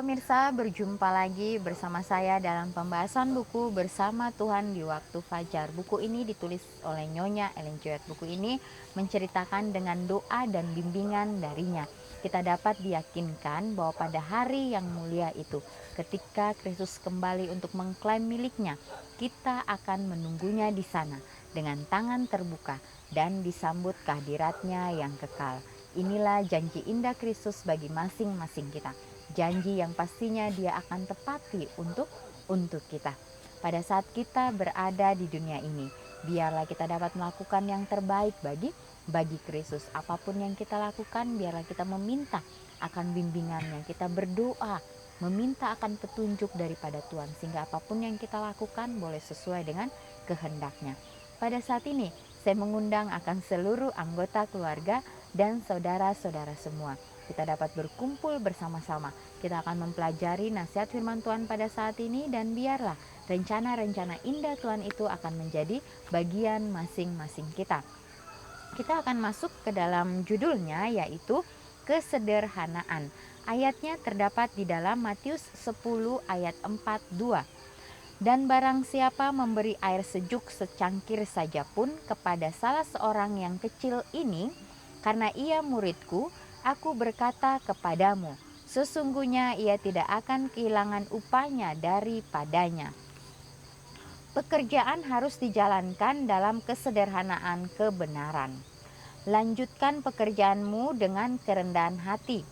pemirsa, berjumpa lagi bersama saya dalam pembahasan buku Bersama Tuhan di Waktu Fajar. Buku ini ditulis oleh Nyonya Ellen G. White. Buku ini menceritakan dengan doa dan bimbingan darinya. Kita dapat diyakinkan bahwa pada hari yang mulia itu, ketika Kristus kembali untuk mengklaim miliknya, kita akan menunggunya di sana dengan tangan terbuka dan disambut kehadiratnya yang kekal. Inilah janji indah Kristus bagi masing-masing kita. Janji yang pastinya dia akan tepati untuk kita. Pada saat kita berada di dunia ini, biarlah kita dapat melakukan yang terbaik bagi Kristus. Apapun yang kita lakukan, biarlah kita meminta akan bimbingannya. Kita berdoa, meminta akan petunjuk daripada Tuhan, sehingga apapun yang kita lakukan boleh sesuai dengan kehendaknya. Pada saat ini, saya mengundang akan seluruh anggota keluarga dan saudara-saudara semua. Kita dapat berkumpul bersama-sama. Kita akan mempelajari nasihat firman Tuhan pada saat ini, dan biarlah rencana-rencana indah Tuhan itu akan menjadi bagian masing-masing kita. Kita akan masuk ke dalam judulnya, yaitu kesederhanaan. Ayatnya terdapat di dalam Matius 10 ayat 42. Dan barang siapa memberi air sejuk secangkir saja pun kepada salah seorang yang kecil ini, karena ia muridku, aku berkata kepadamu, sesungguhnya ia tidak akan kehilangan upahnya daripadanya. Pekerjaan harus dijalankan dalam kesederhanaan kebenaran. Lanjutkan pekerjaanmu dengan kerendahan hati.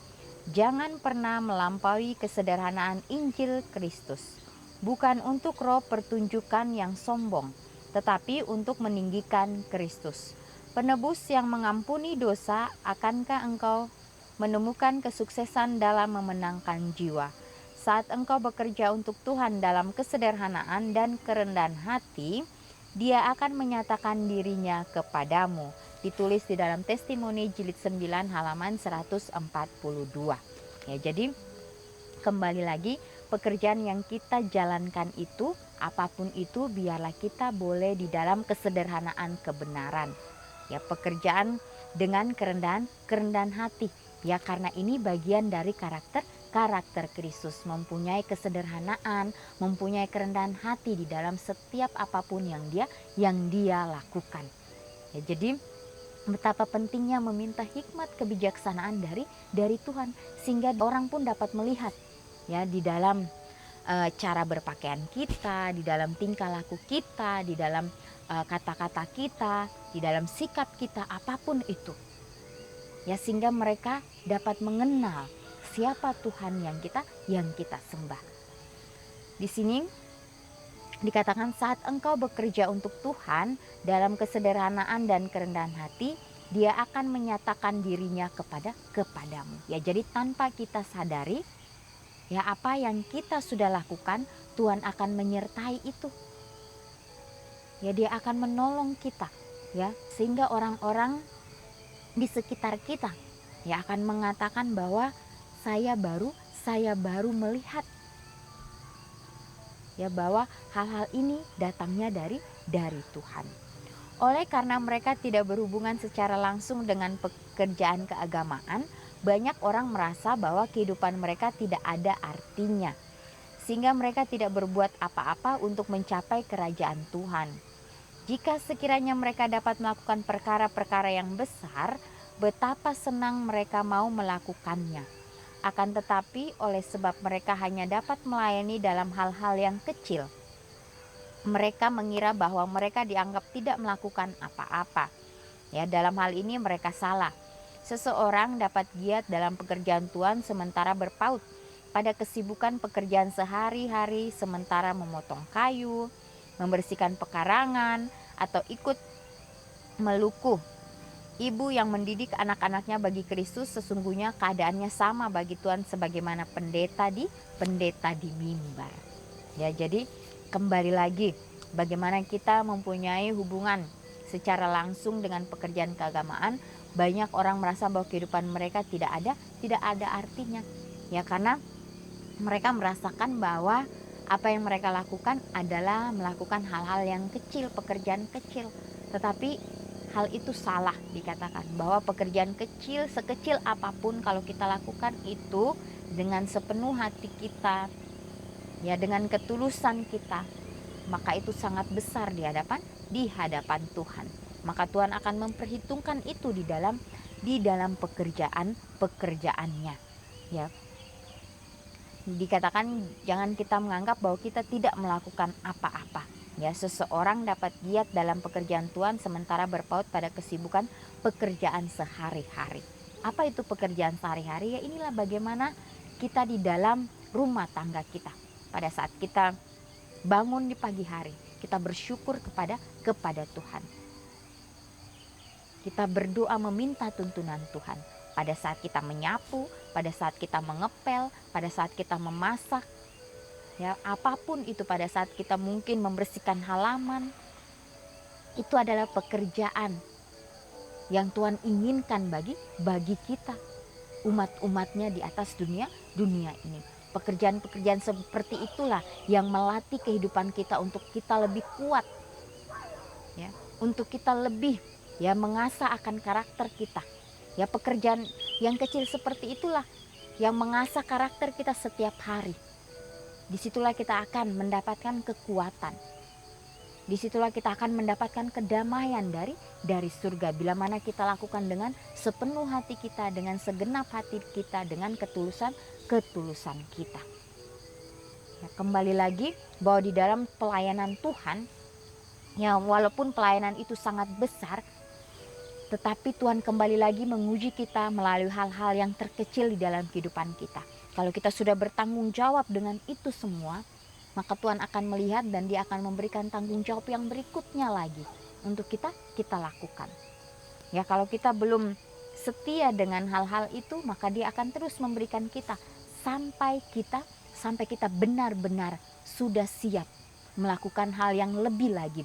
Jangan pernah melampaui kesederhanaan Injil Kristus. Bukan untuk roh pertunjukan yang sombong, tetapi untuk meninggikan Kristus. Penebus yang mengampuni dosa, akankah engkau menemukan kesuksesan dalam memenangkan jiwa? Saat engkau bekerja untuk Tuhan dalam kesederhanaan dan kerendahan hati, Dia akan menyatakan dirinya kepadamu. Ditulis di dalam Testimoni jilid 9 halaman 142. Ya, jadi kembali lagi, pekerjaan yang kita jalankan itu, apapun itu, biarlah kita boleh di dalam kesederhanaan kebenaran. Ya, pekerjaan dengan kerendahan hati. Ya, karena ini bagian dari karakter Kristus, mempunyai kesederhanaan, mempunyai kerendahan hati di dalam setiap apapun yang dia lakukan. Ya, jadi betapa pentingnya meminta hikmat kebijaksanaan dari Tuhan, sehingga orang pun dapat melihat ya di dalam cara berpakaian kita, di dalam tingkah laku kita, di dalam kata-kata kita, di dalam sikap kita, apapun itu. Ya, sehingga mereka dapat mengenal siapa Tuhan yang kita sembah. Di sini dikatakan saat engkau bekerja untuk Tuhan dalam kesederhanaan dan kerendahan hati, Dia akan menyatakan dirinya kepadamu. Ya, jadi tanpa kita sadari, ya, apa yang kita sudah lakukan, Tuhan akan menyertai itu. Ya, Dia akan menolong kita, ya, sehingga orang-orang di sekitar kita ya akan mengatakan bahwa saya baru melihat, ya, bahwa hal-hal ini datangnya dari Tuhan. Oleh karena mereka tidak berhubungan secara langsung dengan pekerjaan keagamaan, banyak orang merasa bahwa kehidupan mereka tidak ada artinya, sehingga mereka tidak berbuat apa-apa untuk mencapai kerajaan Tuhan. Jika sekiranya mereka dapat melakukan perkara-perkara yang besar, betapa senang mereka mau melakukannya. Akan tetapi oleh sebab mereka hanya dapat melayani dalam hal-hal yang kecil, mereka mengira bahwa mereka dianggap tidak melakukan apa-apa. Ya, dalam hal ini mereka salah. Seseorang dapat giat dalam pekerjaan Tuhan sementara berpaut pada kesibukan pekerjaan sehari-hari, sementara memotong kayu, membersihkan pekarangan, atau ikut melukuh. Ibu yang mendidik anak-anaknya bagi Kristus sesungguhnya keadaannya sama bagi Tuhan sebagaimana pendeta di mimbar. Ya, jadi kembali lagi, bagaimana kita mempunyai hubungan secara langsung dengan pekerjaan keagamaan. Banyak orang merasa bahwa kehidupan mereka tidak ada artinya. Ya, karena mereka merasakan bahwa apa yang mereka lakukan adalah melakukan hal-hal yang kecil, pekerjaan kecil. Tetapi hal itu salah, dikatakan bahwa pekerjaan kecil, sekecil apapun kalau kita lakukan itu dengan sepenuh hati kita, ya dengan ketulusan kita, maka itu sangat besar di hadapan Tuhan. Maka Tuhan akan memperhitungkan itu di dalam pekerjaannya. Ya. Dikatakan jangan kita menganggap bahwa kita tidak melakukan apa-apa. Ya, seseorang dapat giat dalam pekerjaan Tuhan sementara berpaut pada kesibukan pekerjaan sehari-hari. Apa itu pekerjaan sehari-hari? Ya, inilah bagaimana kita di dalam rumah tangga kita. Pada saat kita bangun di pagi hari, kita bersyukur kepada Tuhan. Kita berdoa meminta tuntunan Tuhan. Pada saat kita menyapu, pada saat kita mengepel, pada saat kita memasak, ya apapun itu, pada saat kita mungkin membersihkan halaman, itu adalah pekerjaan yang Tuhan inginkan bagi kita, umat-umatnya di atas dunia ini. Pekerjaan-pekerjaan seperti itulah yang melatih kehidupan kita untuk kita lebih kuat, ya, untuk kita lebih mengasah akan karakter kita. Ya, pekerjaan yang kecil seperti itulah yang mengasah karakter kita setiap hari. Disitulah kita akan mendapatkan kekuatan. Disitulah kita akan mendapatkan kedamaian dari surga. Bila mana kita lakukan dengan sepenuh hati kita, dengan segenap hati kita, dengan ketulusan kita. Ya, kembali lagi bahwa di dalam pelayanan Tuhan, ya walaupun pelayanan itu sangat besar, tetapi Tuhan kembali lagi menguji kita melalui hal-hal yang terkecil di dalam kehidupan kita. Kalau kita sudah bertanggung jawab dengan itu semua, maka Tuhan akan melihat dan Dia akan memberikan tanggung jawab yang berikutnya lagi untuk kita lakukan. Ya, kalau kita belum setia dengan hal-hal itu, maka Dia akan terus memberikan kita sampai kita benar-benar sudah siap melakukan hal yang lebih lagi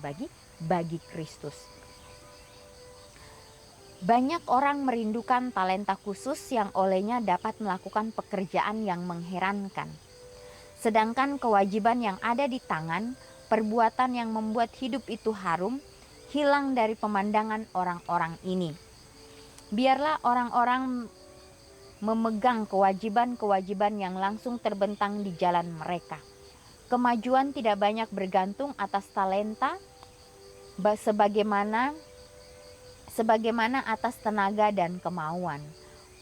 bagi Kristus. Banyak orang merindukan talenta khusus yang olehnya dapat melakukan pekerjaan yang mengherankan. Sedangkan kewajiban yang ada di tangan, perbuatan yang membuat hidup itu harum, hilang dari pemandangan orang-orang ini. Biarlah orang-orang memegang kewajiban-kewajiban yang langsung terbentang di jalan mereka. Kemajuan tidak banyak bergantung atas talenta, sebagaimana atas tenaga dan kemauan.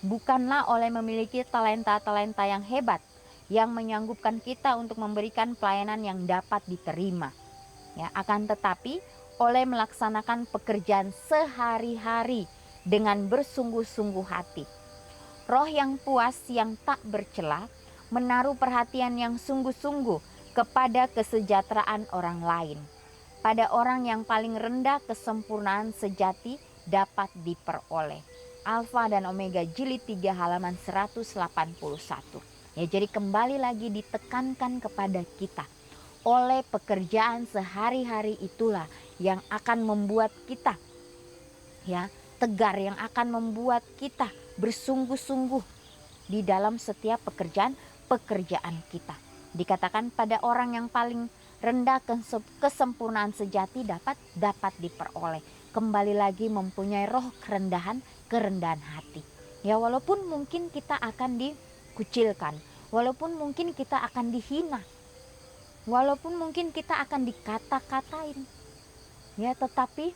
Bukanlah oleh memiliki talenta-talenta yang hebat yang menyanggupkan kita untuk memberikan pelayanan yang dapat diterima. Ya, akan tetapi oleh melaksanakan pekerjaan sehari-hari dengan bersungguh-sungguh hati. Roh yang puas yang tak bercela menaruh perhatian yang sungguh-sungguh kepada kesejahteraan orang lain. Pada orang yang paling rendah kesempurnaan sejati dapat diperoleh. Alfa dan Omega jilid 3 halaman 181. Ya, jadi kembali lagi ditekankan kepada kita, oleh pekerjaan sehari-hari itulah yang akan membuat kita tegar, yang akan membuat kita bersungguh-sungguh di dalam setiap pekerjaan kita. Dikatakan pada orang yang paling rendah kesempurnaan sejati dapat diperoleh. Kembali lagi mempunyai roh kerendahan hati. Ya, walaupun mungkin kita akan dikucilkan, walaupun mungkin kita akan dihina, walaupun mungkin kita akan dikata-katain, ya, tetapi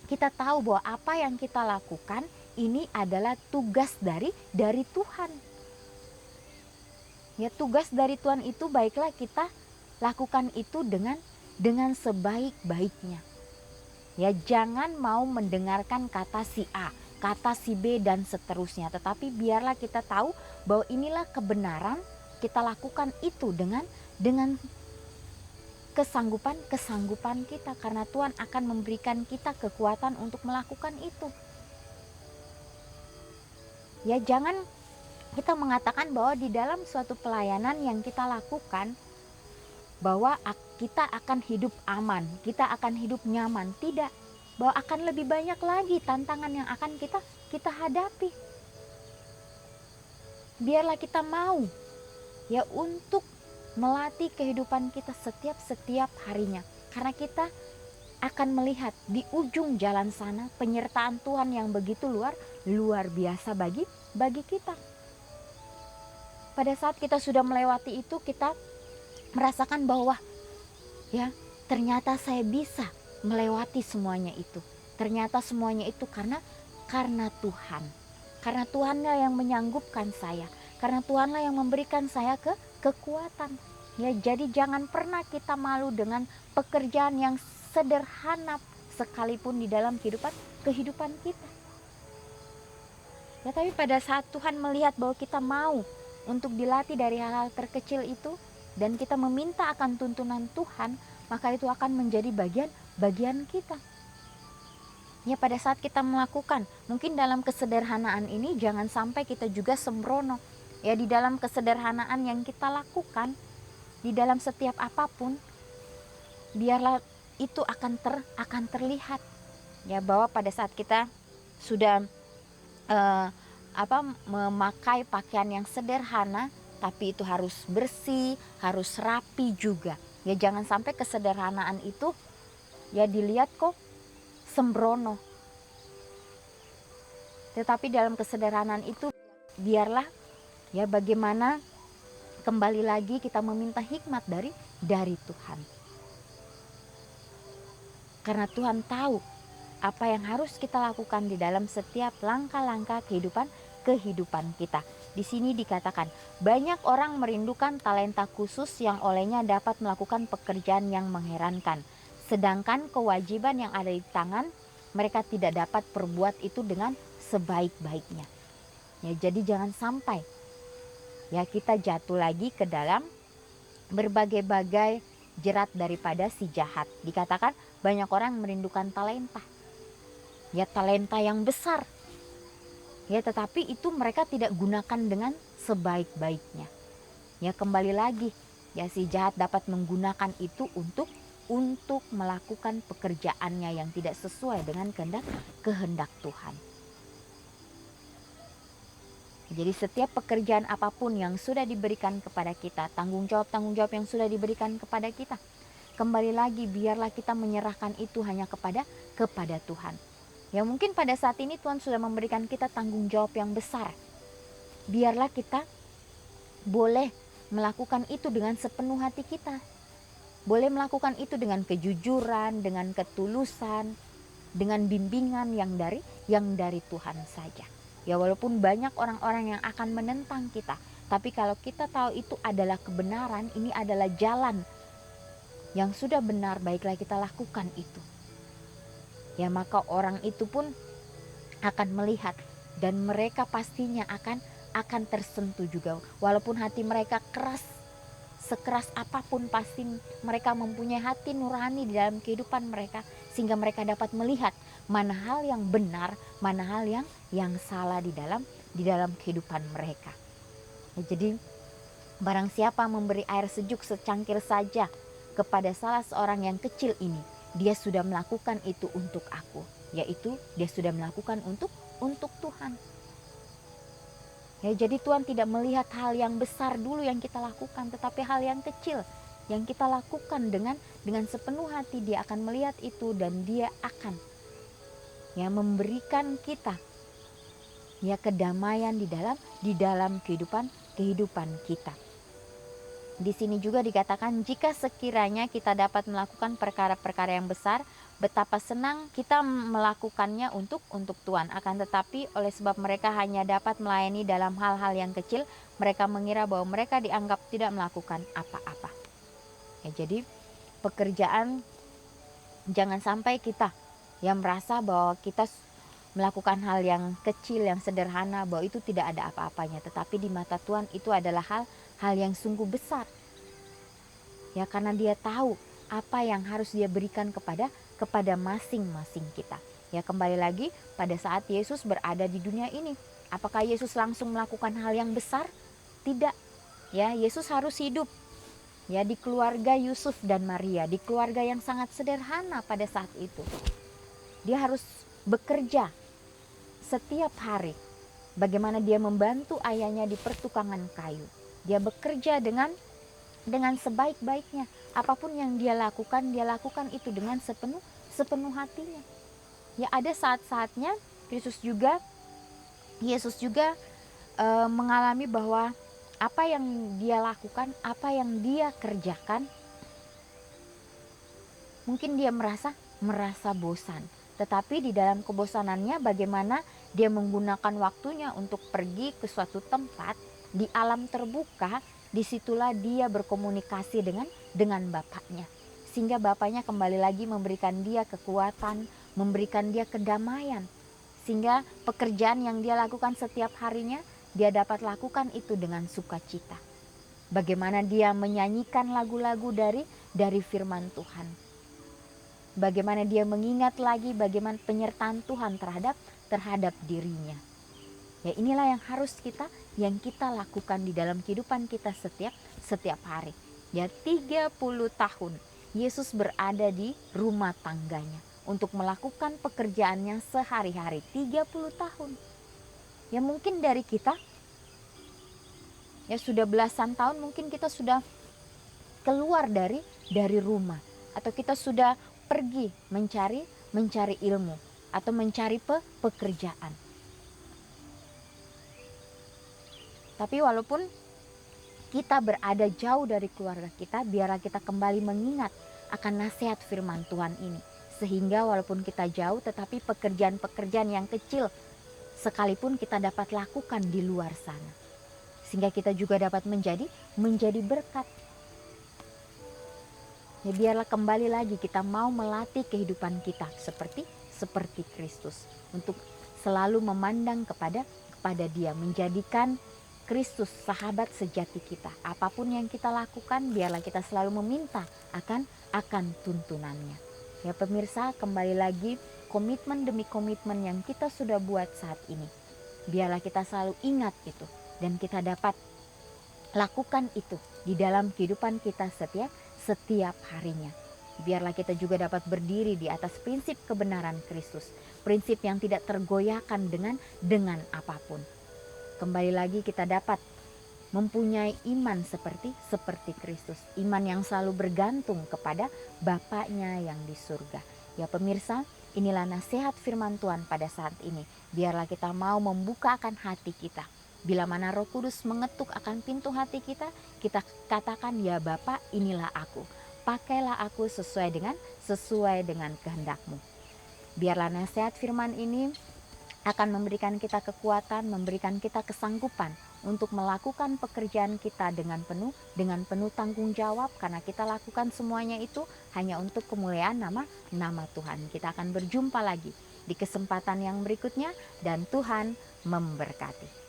kita tahu bahwa apa yang kita lakukan ini adalah tugas dari Tuhan. Ya, tugas dari Tuhan itu baiklah kita lakukan itu dengan sebaik-baiknya. Ya, jangan mau mendengarkan kata si A, kata si B dan seterusnya, tetapi biarlah kita tahu bahwa inilah kebenaran, kita lakukan itu dengan kesanggupan kita, karena Tuhan akan memberikan kita kekuatan untuk melakukan itu. Ya, jangan kita mengatakan bahwa di dalam suatu pelayanan yang kita lakukan bahwa kita akan hidup aman, kita akan hidup nyaman. Tidak, bahwa akan lebih banyak lagi tantangan yang akan kita hadapi. Biarlah kita mau ya untuk melatih kehidupan kita setiap harinya, karena kita akan melihat di ujung jalan sana penyertaan Tuhan yang begitu luar biasa bagi kita. pada saat kita sudah melewati itu, kita merasakan bahwa ya ternyata saya bisa melewati semuanya itu. Ternyata semuanya itu karena Tuhan. Karena Tuhanlah yang menyanggupkan saya. Karena Tuhanlah yang memberikan saya kekuatan. Ya, jadi jangan pernah kita malu dengan pekerjaan yang sederhana sekalipun di dalam kehidupan kita. Ya, tapi pada saat Tuhan melihat bahwa kita mau untuk dilatih dari hal-hal terkecil itu, dan kita meminta akan tuntunan Tuhan, maka itu akan menjadi bagian kita. Ya, pada saat kita melakukan, mungkin dalam kesederhanaan ini jangan sampai kita juga sembrono. Ya, di dalam kesederhanaan yang kita lakukan, di dalam setiap apapun, biarlah itu akan terlihat. Ya, bahwa pada saat kita sudah memakai pakaian yang sederhana, tapi itu harus bersih, harus rapi juga. Ya, jangan sampai kesederhanaan itu ya dilihat kok sembrono. Tetapi dalam kesederhanaan itu biarlah ya bagaimana kembali lagi kita meminta hikmat dari Tuhan. Karena Tuhan tahu apa yang harus kita lakukan di dalam setiap langkah-langkah kehidupan kita. Di sini dikatakan, banyak orang merindukan talenta khusus yang olehnya dapat melakukan pekerjaan yang mengherankan. Sedangkan kewajiban yang ada di tangan, mereka tidak dapat perbuat itu dengan sebaik-baiknya. Ya, jadi jangan sampai ya kita jatuh lagi ke dalam berbagai-bagai jerat daripada si jahat. Dikatakan banyak orang merindukan talenta. Ya, talenta yang besar. Ya, tetapi itu mereka tidak gunakan dengan sebaik-baiknya. Ya, kembali lagi, ya si jahat dapat menggunakan itu untuk melakukan pekerjaannya yang tidak sesuai dengan kehendak Tuhan. Jadi setiap pekerjaan apapun yang sudah diberikan kepada kita, tanggung jawab yang sudah diberikan kepada kita, kembali lagi biarlah kita menyerahkan itu hanya kepada Tuhan. Ya, mungkin pada saat ini Tuhan sudah memberikan kita tanggung jawab yang besar. Biarlah kita boleh melakukan itu dengan sepenuh hati kita. Boleh melakukan itu dengan kejujuran, dengan ketulusan, dengan bimbingan yang dari Tuhan saja. Ya, walaupun banyak orang-orang yang akan menentang kita, tapi kalau kita tahu itu adalah kebenaran, ini adalah jalan yang sudah benar, baiklah kita lakukan itu. Ya, maka orang itu pun akan melihat dan mereka pastinya akan tersentuh juga. Walaupun hati mereka keras, sekeras apapun, pasti mereka mempunyai hati nurani di dalam kehidupan mereka, sehingga mereka dapat melihat mana hal yang benar, mana hal yang salah di dalam kehidupan mereka. Ya, jadi barang siapa memberi air sejuk secangkir saja kepada salah seorang yang kecil ini, dia sudah melakukan itu untuk aku, yaitu dia sudah melakukan untuk Tuhan. Ya, jadi Tuhan tidak melihat hal yang besar dulu yang kita lakukan, tetapi hal yang kecil yang kita lakukan dengan sepenuh hati. Dia akan melihat itu dan dia akan ya memberikan kita ya kedamaian di dalam kehidupan kita. Di sini juga dikatakan, jika sekiranya kita dapat melakukan perkara-perkara yang besar, betapa senang kita melakukannya untuk Tuhan. Akan tetapi oleh sebab mereka hanya dapat melayani dalam hal-hal yang kecil, mereka mengira bahwa mereka dianggap tidak melakukan apa-apa. Ya, jadi pekerjaan, jangan sampai kita yang merasa bahwa kita melakukan hal yang kecil, yang sederhana, bahwa itu tidak ada apa-apanya. Tetapi di mata Tuhan itu adalah hal yang sungguh besar. Ya, karena dia tahu apa yang harus dia berikan kepada masing-masing kita. Ya, kembali lagi pada saat Yesus berada di dunia ini, apakah Yesus langsung melakukan hal yang besar? Tidak. Ya, Yesus harus hidup ya di keluarga Yusuf dan Maria, di keluarga yang sangat sederhana pada saat itu. Dia harus bekerja setiap hari. Bagaimana dia membantu ayahnya di pertukangan kayu. Dia bekerja dengan sebaik-baiknya. Apapun yang dia lakukan itu dengan sepenuh hatinya. Ya, ada saat-saatnya Yesus juga mengalami bahwa apa yang dia lakukan, apa yang dia kerjakan, mungkin dia merasa bosan. Tetapi di dalam kebosanannya bagaimana dia menggunakan waktunya untuk pergi ke suatu tempat di alam terbuka, disitulah dia berkomunikasi dengan bapaknya. Sehingga bapaknya kembali lagi memberikan dia kekuatan, memberikan dia kedamaian. Sehingga pekerjaan yang dia lakukan setiap harinya, dia dapat lakukan itu dengan sukacita. Bagaimana dia menyanyikan lagu-lagu dari firman Tuhan. Bagaimana dia mengingat lagi bagaimana penyertaan Tuhan terhadap dirinya. Ya, inilah yang kita lakukan di dalam kehidupan kita setiap hari. Ya, 30 tahun Yesus berada di rumah tangganya untuk melakukan pekerjaannya sehari-hari. 30 tahun. Ya, mungkin dari kita ya sudah belasan tahun, mungkin kita sudah keluar dari rumah, atau kita sudah pergi mencari ilmu atau mencari pekerjaan. Tapi walaupun kita berada jauh dari keluarga kita, biarlah kita kembali mengingat akan nasihat firman Tuhan ini. Sehingga walaupun kita jauh, tetapi pekerjaan-pekerjaan yang kecil sekalipun kita dapat lakukan di luar sana. Sehingga kita juga dapat menjadi berkat. Ya, biarlah kembali lagi kita mau melatih kehidupan kita seperti Kristus. Untuk selalu memandang kepada Dia, menjadikan Kristus sahabat sejati kita. Apapun yang kita lakukan, biarlah kita selalu meminta akan tuntunannya. Ya pemirsa, kembali lagi komitmen demi komitmen yang kita sudah buat saat ini. Biarlah kita selalu ingat itu dan kita dapat lakukan itu di dalam kehidupan kita setiap harinya. Biarlah kita juga dapat berdiri di atas prinsip kebenaran Kristus, prinsip yang tidak tergoyahkan dengan apapun. Kembali lagi kita dapat mempunyai iman seperti Kristus, iman yang selalu bergantung kepada Bapaknya yang di surga. Ya pemirsa, inilah nasihat firman Tuhan pada saat ini. Biarlah kita mau membuka akan hati kita. Bila mana Roh Kudus mengetuk akan pintu hati kita, kita katakan, ya Bapa, inilah aku. Pakailah aku sesuai dengan kehendak-Mu. Biarlah nasihat firman ini akan memberikan kita kekuatan, memberikan kita kesanggupan untuk melakukan pekerjaan kita dengan penuh tanggung jawab, karena kita lakukan semuanya itu hanya untuk kemuliaan nama Tuhan. Kita akan berjumpa lagi di kesempatan yang berikutnya dan Tuhan memberkati.